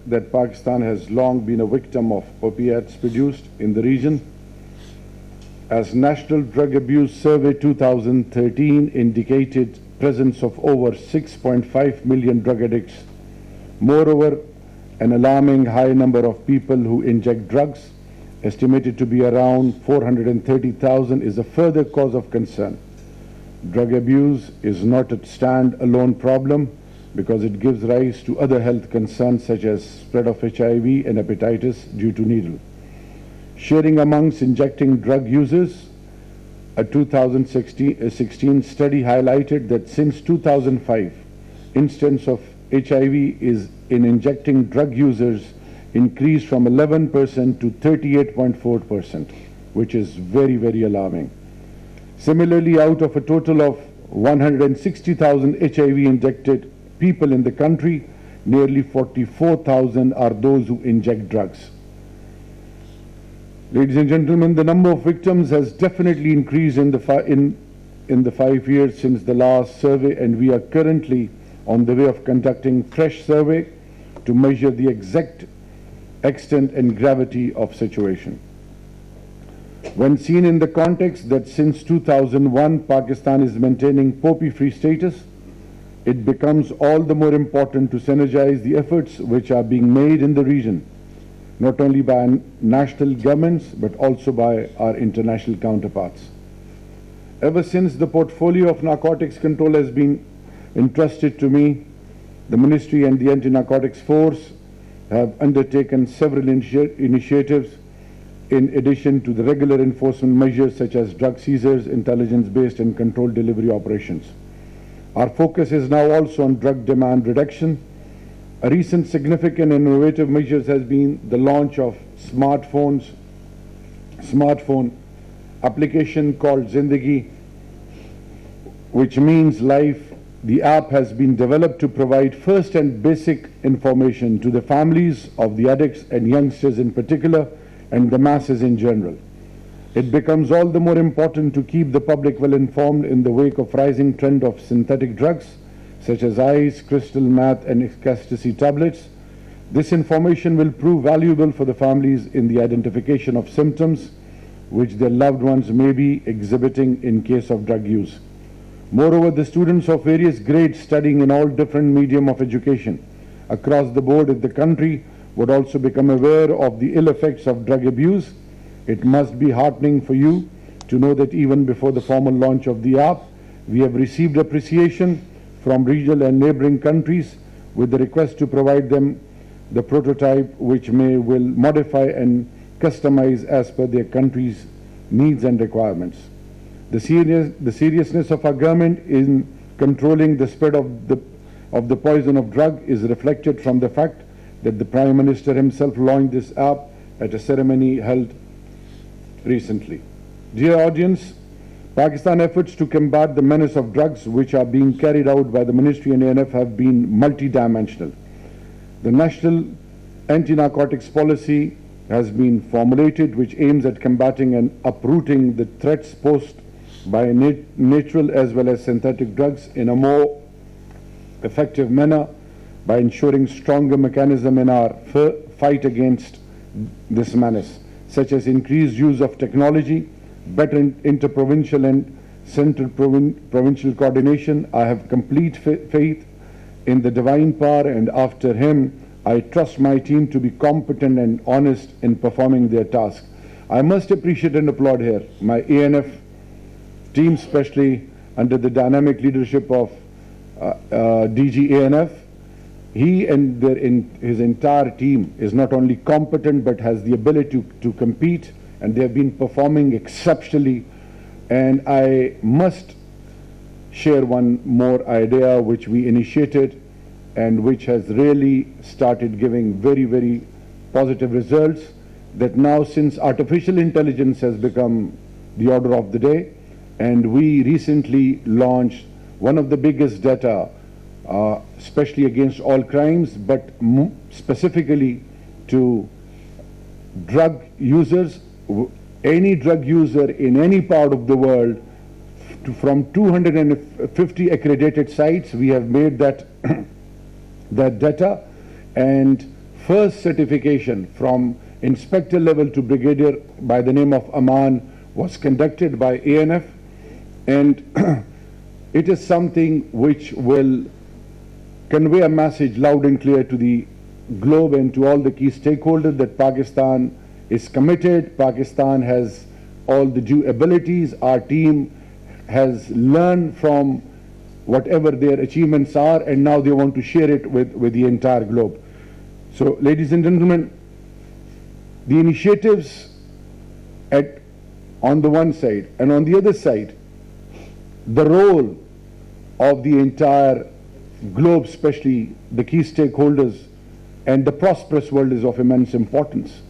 that Pakistan has long been a victim of opiates produced in the region. As National Drug Abuse Survey 2013 indicated presence of over 6.5 million drug addicts. Moreover, an alarming high number of people who inject drugs, estimated to be around 430,000, is a further cause of concern. Drug abuse is not a stand-alone problem because it gives rise to other health concerns such as spread of HIV and hepatitis due to needle. Sharing amongst injecting drug users, a 2016 study highlighted that since 2005, incidence of HIV is in injecting drug users increased from 11% to 38.4%, which is very, very alarming. Similarly, out of a total of 160,000 HIV injected people in the country, nearly 44,000 are those who inject drugs. Ladies and gentlemen, the number of victims has definitely increased in the 5 years since the last survey, and we are currently on the way of conducting fresh survey to measure the exact extent and gravity of situation. When seen in the context that since 2001 Pakistan is maintaining poppy-free status, it becomes all the more important to synergize the efforts which are being made in the region, not only by national governments but also by our international counterparts. Ever since the portfolio of narcotics control has been entrusted to me, the Ministry and the Anti-Narcotics Force have undertaken several initiatives in addition to the regular enforcement measures such as drug seizures, intelligence-based and controlled delivery operations. Our focus is now also on drug demand reduction. A recent significant and innovative measures has been the launch of smartphone application called Zindagi, which means life. The app has been developed to provide first and basic information to the families of the addicts and youngsters in particular, and the masses in general. It becomes all the more important to keep the public well informed in the wake of rising trend of synthetic drugs such as ice, crystal meth and ecstasy tablets. This information will prove valuable for the families in the identification of symptoms which their loved ones may be exhibiting in case of drug use. Moreover, the students of various grades studying in all different medium of education across the board in the country would also become aware of the ill effects of drug abuse. It must be heartening for you to know that even before the formal launch of the app, we have received appreciation from regional and neighboring countries with the request to provide them the prototype which will modify and customize as per their country's needs and requirements. The seriousness of our government in controlling the spread of the poison of drug is reflected from the fact that the Prime Minister himself launched this app at a ceremony held recently. Dear audience, Pakistan efforts to combat the menace of drugs which are being carried out by the Ministry and ANF have been multidimensional. The National Anti-Narcotics Policy has been formulated which aims at combating and uprooting the threats posed by natural as well as synthetic drugs in a more effective manner by ensuring stronger mechanism in our fight against this menace, such as increased use of technology, better interprovincial and central provincial coordination. I have complete faith in the divine power, and after him I trust my team to be competent and honest in performing their task. I must appreciate and applaud here my ANF team, especially under the dynamic leadership of DG ANF. He and his entire team is not only competent but has the ability to compete, and they have been performing exceptionally. And I must share one more idea which we initiated and which has really started giving very, very positive results, that now since artificial intelligence has become the order of the day, and we recently launched one of the biggest data, especially against all crimes, but specifically to drug users. Any drug user in any part of the world, from 250 accredited sites, we have made that that data, and first certification from inspector level to brigadier by the name of Aman was conducted by ANF, and it is something which will convey a message loud and clear to the globe and to all the key stakeholders that Pakistan is committed. Pakistan has all the due abilities. Our team has learned from whatever their achievements are, and now they want to share it with the entire globe. So, ladies and gentlemen, the initiatives on the one side, and on the other side, the role of the entire globe, especially the key stakeholders and the prosperous world, is of immense importance.